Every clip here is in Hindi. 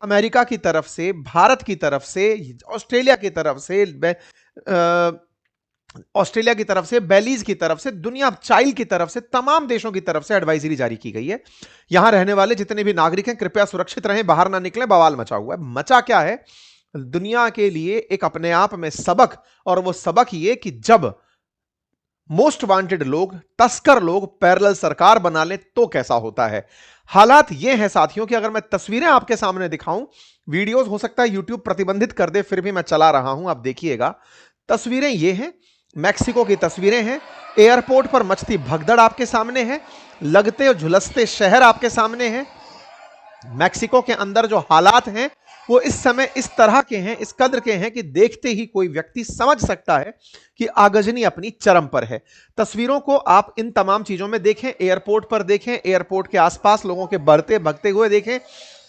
अमेरिका की तरफ से, भारत की तरफ से, ऑस्ट्रेलिया की तरफ से, ऑस्ट्रेलिया की तरफ से, बेलीज की तरफ से, दुनिया चाइल्ड की तरफ से, तमाम देशों की तरफ से एडवाइजरी जारी की गई है। यहां रहने वाले जितने भी नागरिक हैं कृपया सुरक्षित रहें, बाहर ना निकलें, बवाल मचा हुआ है। मचा क्या है? दुनिया के लिए एक अपने आप में सबक, और वो सबक ये कि जब मोस्ट वांटेड लोग, तस्कर लोग पैरेलल सरकार बना ले तो कैसा होता है। हालात ये हैं साथियों कि अगर मैं तस्वीरें आपके सामने दिखाऊं, वीडियोस हो सकता है यूट्यूब प्रतिबंधित कर दे, फिर भी मैं चला रहा हूं, आप देखिएगा। तस्वीरें ये हैं, मैक्सिको की तस्वीरें हैं। एयरपोर्ट पर मचती भगदड़ आपके सामने है, लगते और झुलसते शहर आपके सामने हैं। मैक्सिको के अंदर जो हालात हैं वो इस समय इस तरह के हैं, इस कद्र के हैं कि देखते ही कोई व्यक्ति समझ सकता है कि आगजनी अपनी चरम पर है। तस्वीरों को आप इन तमाम चीजों में देखें, एयरपोर्ट पर देखें, एयरपोर्ट के आसपास लोगों के बढ़ते भगते हुए देखें,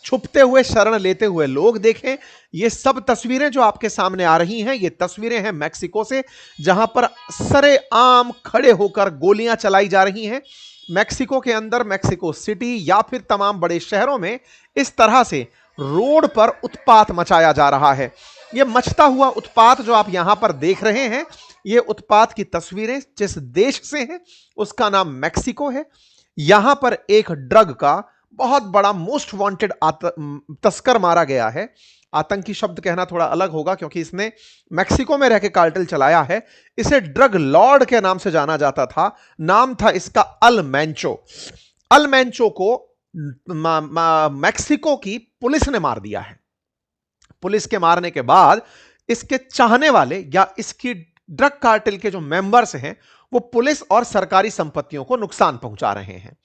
छुपते हुए शरण लेते हुए लोग देखें। ये सब तस्वीरें जो आपके सामने आ रही हैं, ये तस्वीरें हैं मैक्सिको से, जहां पर सरेआम खड़े होकर गोलियां चलाई जा रही हैं। मैक्सिको के अंदर, मैक्सिको सिटी या फिर तमाम बड़े शहरों में इस तरह से रोड पर उत्पात मचाया जा रहा है। यह मचता हुआ उत्पात जो आप यहां पर देख रहे हैं, यह उत्पात की तस्वीरें जिस देश से हैं उसका नाम मैक्सिको है। यहां पर एक ड्रग का बहुत बड़ा मोस्ट वांटेड तस्कर मारा गया है। आतंकी शब्द कहना थोड़ा अलग होगा क्योंकि इसने मैक्सिको में रह के कार्टेल चलाया है। इसे ड्रग लॉर्ड के नाम से जाना जाता था। नाम था इसका अल मैंचो। अल मैंचो को मैक्सिको की पुलिस ने मार दिया है। पुलिस के मारने के बाद इसके चाहने वाले या इसकी ड्रग कार्टेल के जो मेंबर्स हैं वो पुलिस और सरकारी संपत्तियों को नुकसान पहुंचा रहे हैं।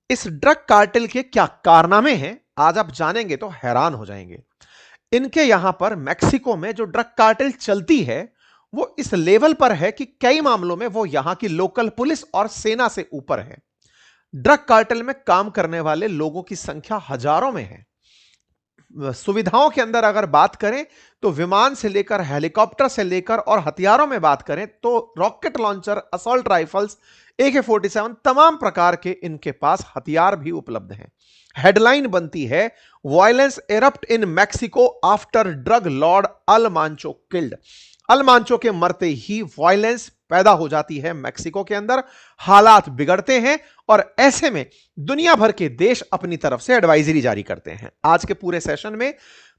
इस ड्रग कार्टेल के क्या कारनामे हैं आज आप जानेंगे तो हैरान हो जाएंगे। इनके यहां पर मैक्सिको में जो ड्रग कार्टेल चलती है वो इस लेवल पर है कि कई मामलों में वो यहां की लोकल पुलिस और सेना से ऊपर है। ड्रग कार्टेल में काम करने वाले लोगों की संख्या हजारों में है। सुविधाओं के अंदर अगर बात करें तो विमान से लेकर, हेलीकॉप्टर से लेकर, और हथियारों में बात करें तो rocket launcher, assault rifles, AK-47 तमाम प्रकार के इनके पास हथियार भी उपलब्ध हैं। हेडलाइन बनती है, violence erupt in Mexico after drug lord El Mencho killed. El Mencho के मरते ही वायलेंस पैदा हो जाती है मैक्सिको के अंदर, हालात बिगड़ते हैं और ऐसे में दुनिया भर के देश अपनी तरफ से एडवाइजरी जारी करते हैं। आज के पूरे सेशन में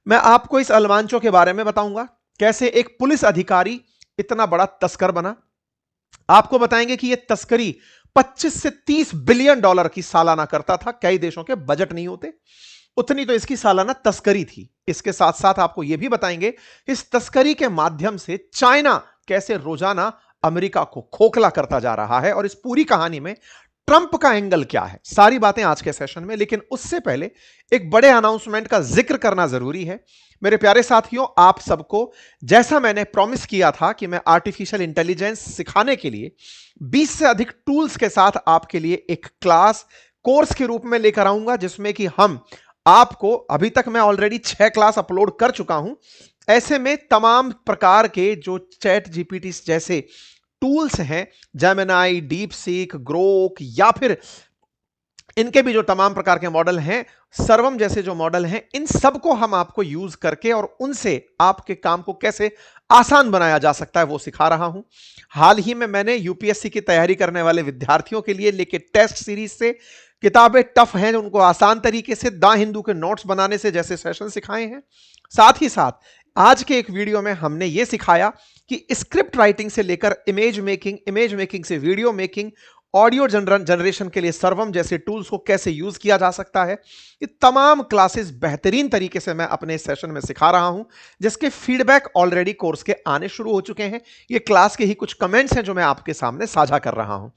मैं आपको इस अल मांचो के बारे में बताऊंगा, कैसे एक पुलिस अधिकारी इतना बड़ा तस्कर बना। आपको बताएंगे कि यह तस्करी 25 से 30 बिलियन डॉलर की सालाना करता था। कई देशों के बजट नहीं होते उतनी तो इसकी सालाना तस्करी थी। इसके साथ साथ आपको यह भी बताएंगे इस तस्करी के माध्यम से चाइना कैसे रोजाना अमेरिका को खोखला करता जा रहा है और इस पूरी कहानी में ट्रंप का एंगल क्या है। सारी बातें आज के सेशन में, लेकिन उससे पहले एक बड़े अनाउंसमेंट का जिक्र करना जरूरी है। मेरे प्यारे साथियों, आप सबको जैसा मैंने प्रॉमिस किया था कि मैं आर्टिफिशियल इंटेलिजेंस सिखाने के लिए 20 से अधिक टूल्स के साथ आपके लिए एक क्लास कोर्स के रूप में लेकर आऊंगा, जिसमें कि हम आपको, अभी तक मैं ऑलरेडी 6 क्लास अपलोड कर चुका हूं। ऐसे में तमाम प्रकार के जो चैट जीपीटी जैसे टूल्स हैं, जेमिनाई, डीप सीक, ग्रोक, या फिर इनके भी जो तमाम प्रकार के मॉडल हैं, सर्वम जैसे जो मॉडल हैं, इन सबको हम आपको यूज करके और उनसे आपके काम को कैसे आसान बनाया जा सकता है वो सिखा रहा हूं। हाल ही में मैंने यूपीएससी की तैयारी करने वाले विद्यार्थियों के लिए लेके टेस्ट सीरीज से किताबें टफ हैं उनको आसान तरीके से दा हिंदू के नोट्स बनाने से जैसे सेशन सिखाए हैं। साथ ही साथ आज के एक वीडियो में हमने यह सिखाया कि स्क्रिप्ट राइटिंग से लेकर इमेज मेकिंग से वीडियो मेकिंग, ऑडियो जनरेशन के लिए सर्वम जैसे टूल्स को कैसे यूज किया जा सकता है। ये तमाम क्लासेस बेहतरीन तरीके से मैं अपने सेशन में सिखा रहा हूं, जिसके फीडबैक ऑलरेडी कोर्स के आने शुरू हो चुके हैं। ये क्लास के ही कुछ कमेंट्स हैं जो मैं आपके सामने साझा कर रहा हूं।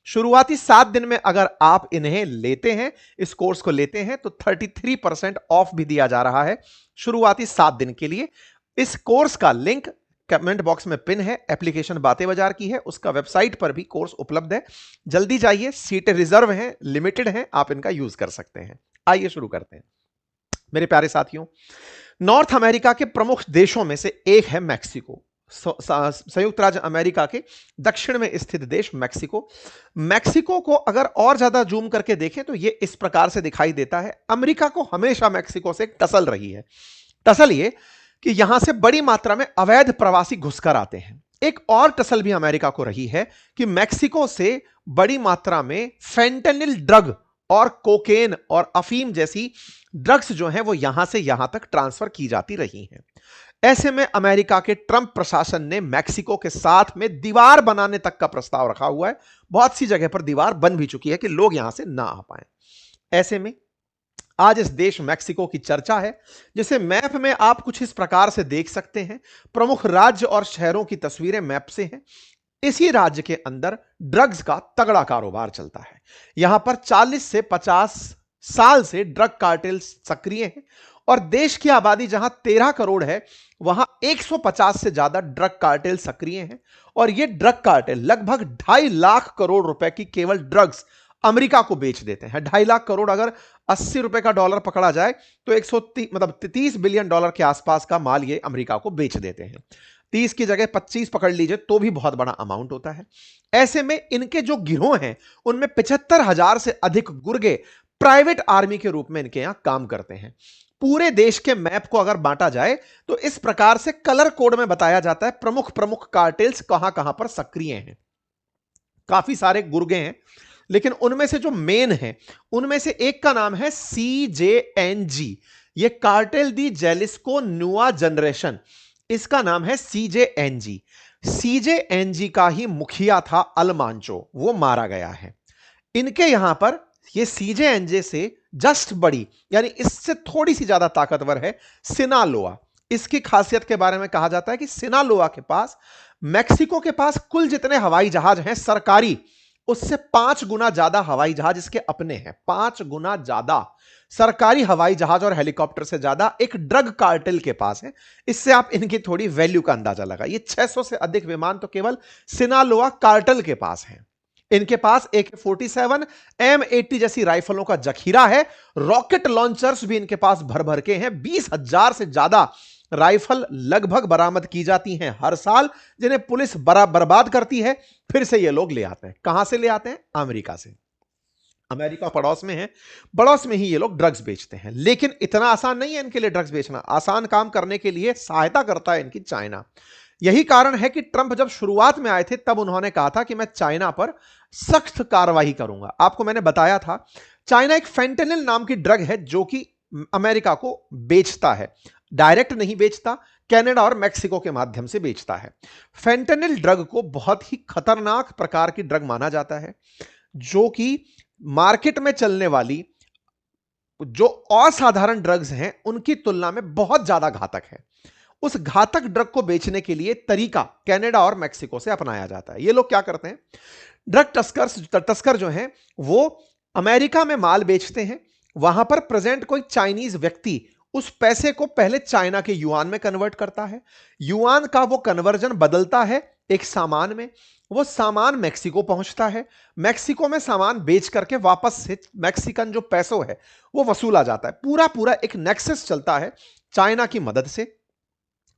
शुरुआती 7 दिन में अगर आप इन्हें लेते हैं, इस कोर्स को लेते हैं, तो 33% ऑफ भी दिया जा रहा है शुरुआती 7 दिन के लिए। इस कोर्स का लिंक कमेंट बॉक्स में पिन है। एप्लीकेशन बातें बाजार की है, उसका वेबसाइट पर भी कोर्स उपलब्ध है। जल्दी जाइए, सीटें रिजर्व हैं, लिमिटेड हैं, आप इनका यूज कर सकते हैं। आइए शुरू करते हैं। मेरे प्यारे साथियों, नॉर्थ अमेरिका के प्रमुख देशों में से एक है मैक्सिको। संयुक्त राज्य अमेरिका के दक्षिण में स्थित देश मैक्सिको। मैक्सिको को अगर और ज्यादा जूम करके देखें तो यह इस प्रकार से दिखाई देता है। अमेरिका को हमेशा मैक्सिको से एक टसल रही है। टसल ये कि यहां से बड़ी मात्रा में अवैध प्रवासी घुसकर आते हैं। एक और टसल भी अमेरिका को रही है कि मैक्सिको से बड़ी मात्रा में फेंटेनिल ड्रग और कोकेन और अफीम जैसी ड्रग्स जो हैं वो यहां से यहां तक ट्रांसफर की जाती रही हैं। ऐसे में अमेरिका के ट्रंप प्रशासन ने मैक्सिको के साथ में दीवार बनाने तक का प्रस्ताव रखा हुआ है। बहुत सी जगह पर दीवार बन भी चुकी है कि लोग यहां से ना आ पाए। ऐसे में आज इस देश मैक्सिको की चर्चा है, जिसे मैप में आप कुछ इस प्रकार से देख सकते हैं। प्रमुख राज्य और शहरों की तस्वीरें मैप से हैं। इसी राज्य के अंदर ड्रग्स का तगड़ा कारोबार चलता है। यहां पर 40 से 50 साल से ड्रग कार्टेल सक्रिय हैं और देश की आबादी जहां 13 करोड़ है, वहां 150 से ज्यादा ड्रग कार्टेल सक्रिय हैं। और यह ड्रग कार्टेल लगभग 2.5 लाख करोड़ रुपए की केवल ड्रग्स अमेरिका को बेच देते हैं। 2.5 लाख करोड़ अगर 80 रुपए का डॉलर पकड़ा जाए तो 130 बिलियन डॉलर के आसपास का माल ये अमेरिका को बेच देते हैं। 30 की जगह 25 पकड़ लीजिए तो भी बहुत बड़ा अमाउंट होता है। ऐसे में इनके जो गिरोह हैं उनमें 75,000 से अधिक गुर्गे प्राइवेट आर्मी के रूप में इनके यहां काम करते हैं। पूरे देश के मैप को अगर बांटा जाए तो इस प्रकार से कलर कोड में बताया जाता है प्रमुख प्रमुख कार्टेल्स कहां कहां पर सक्रिय हैं। काफी सारे गुर्गे हैं, लेकिन उनमें से जो मेन है उनमें से एक का नाम है CJNG। ये कार्टेल दी जेलिस्को नुआ जनरेशन, इसका नाम है CJNG। CJNG का ही मुखिया था अल्मांचो, वो मारा गया है। इनके यहां पर ये CJNG से जस्ट बड़ी यानी इससे थोड़ी सी ज्यादा ताकतवर है सिनालोआ। इसकी खासियत के बारे में कहा जाता है कि सिनालोआ के पास, मैक्सिको के पास कुल जितने हवाई जहाज हैं सरकारी, उससे 5 गुना ज्यादा हवाई जहाज इसके अपने हैं। 5 गुना ज्यादा सरकारी हवाई जहाज और हेलीकॉप्टर से ज्यादा एक ड्रग कार्टेल के पास है। इससे आप इनकी थोड़ी वैल्यू का अंदाजा लगा। ये 600 से अधिक विमान तो केवल सिनालोआ कार्टेल के पास है। इनके पास AK-47 M80 जैसी राइफलों का जखीरा है। रॉकेट लॉन्चर्स भी इनके पास भर भर के हैं। 20,000 से ज्यादा राइफल लगभग बरामद की जाती हैं हर साल, जिन्हें पुलिस बर्बाद करती है। फिर से ये लोग ले आते हैं। कहां से ले आते हैं? अमेरिका से। अमेरिका पड़ोस में है, पड़ोस में ही ये लोग ड्रग्स बेचते हैं। लेकिन इतना आसान नहीं है इनके लिए ड्रग्स बेचना। आसान काम करने के लिए सहायता करता है इनकी चाइना। यही कारण है कि ट्रंप जब शुरुआत में आए थे तब उन्होंने कहा था कि मैं चाइना पर सख्त कार्रवाई करूंगा। आपको मैंने बताया था चाइना एक फेंटेनिल नाम की ड्रग है जो कि अमेरिका को बेचता है। डायरेक्ट नहीं बेचता, कनाडा और मैक्सिको के माध्यम से बेचता है। फेंटेनिल ड्रग को बहुत ही खतरनाक प्रकार की ड्रग माना जाता है, जो कि मार्केट में चलने वाली जो असाधारण ड्रग्स हैं उनकी तुलना में बहुत ज्यादा घातक है। उस घातक ड्रग को बेचने के लिए तरीका कनाडा और मैक्सिको से अपनाया जाता है। ये लोग क्या करते हैं, ड्रग तस्कर जो हैं वो अमेरिका में माल बेचते हैं। वहां पर प्रेजेंट कोई चाइनीज व्यक्ति उस पैसे को पहले चाइना के युआन में कन्वर्ट करता है। युआन का वो कन्वर्जन बदलता है एक सामान में। वो सामान मैक्सिको पहुंचता है। मैक्सिको में सामान बेच करके वापस से मैक्सिकन जो पैसो है वो वसूला जाता है। पूरा पूरा एक नेक्सस चलता है चाइना की मदद से।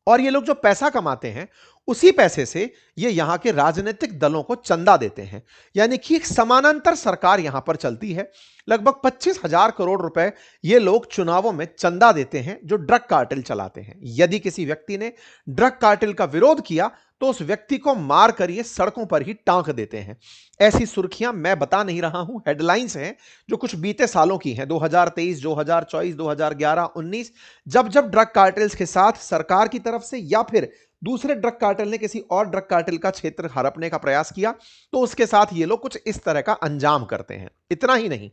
और ये लोग जो पैसा कमाते हैं उसी पैसे से ये यहां के राजनीतिक दलों को चंदा देते हैं। यानी कि एक समानांतर सरकार यहां पर चलती है। लगभग 25,000 करोड़ रुपए ये लोग चुनावों में चंदा देते हैं जो ड्रग कार्टेल चलाते हैं। यदि किसी व्यक्ति ने ड्रग कार्टेल का विरोध किया तो उस व्यक्ति को मार कर ये सड़कों पर ही टांक देते हैं। ऐसी सुर्खियां मैं बता नहीं रहा हूं, हेडलाइंस हैं जो कुछ बीते सालों की हैं। 2023, 2024, 2011, 19, जब जब ड्रग कार्टेल्स के साथ सरकार की तरफ से या फिर दूसरे ड्रग कार्टेल ने किसी और ड्रग कार्टेल का क्षेत्र हड़पने का प्रयास किया तो उसके साथ ये लोग कुछ इस तरह का अंजाम करते हैं। इतना ही नहीं,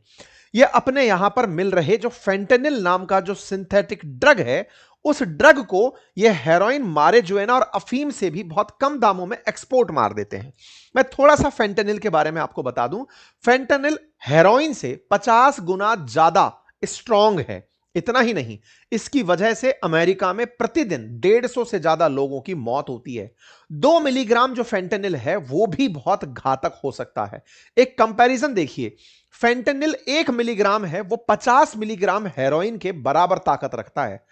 ये अपने यहां पर मिल रहे जो फेंटेनिल नाम का जो सिंथेटिक ड्रग है, उस ड्रग को ये हेरोइन, मारिजुएना और अफीम से भी बहुत कम दामों में एक्सपोर्ट मार देते हैं। मैं थोड़ा सा फेंटेनिल के बारे में आपको बता दूं। फेंटेनिल हेरोइन से 50 गुना ज्यादा स्ट्रांग है। इतना ही नहीं, इसकी वजह से अमेरिका में प्रतिदिन 150 से ज्यादा लोगों की मौत होती है। 2 मिलीग्राम जो फेंटेनिल है वो भी बहुत घातक हो सकता है। एक कंपैरिजन देखिए, फेंटेनिल 1 मिलीग्राम है वो 50 मिलीग्राम हेरोइन के बराबर ताकत रखता है।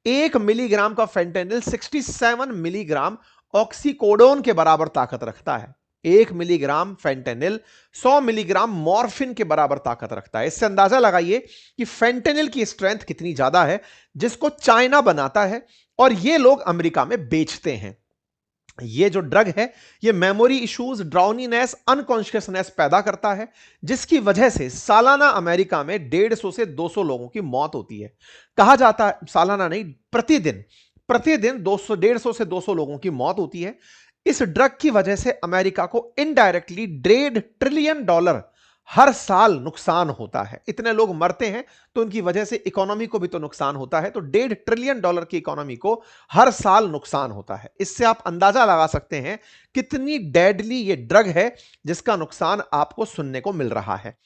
1 मिलीग्राम का फेंटेनिल 67 मिलीग्राम ऑक्सीकोडोन के बराबर ताकत रखता है। 1 मिलीग्राम फेंटेनिल 100 मिलीग्राम मॉर्फिन के बराबर ताकत रखता है। इससे अंदाजा लगाइए कि फेंटेनिल की स्ट्रेंथ कितनी ज्यादा है, जिसको चाइना बनाता है और ये लोग अमेरिका में बेचते हैं। ये जो ड्रग है, ये मेमोरी इश्यूज, ड्राउनीनेस, अनकॉन्शियसनेस पैदा करता है, जिसकी वजह से सालाना अमेरिका में 150 से 200 लोगों की मौत होती है। कहा जाता है, सालाना नहीं, प्रतिदिन प्रतिदिन 200 150 से 200 लोगों की मौत होती है। इस ड्रग की वजह से अमेरिका को इनडायरेक्टली $1.5 ट्रिलियन हर साल नुकसान होता है। इतने लोग मरते हैं तो उनकी वजह से इकोनॉमी को भी तो नुकसान होता है। तो $1.5 ट्रिलियन की इकोनॉमी को हर साल नुकसान होता है। इससे आप अंदाजा लगा सकते हैं कितनी डेडली ये ड्रग है जिसका नुकसान आपको सुनने को मिल रहा है।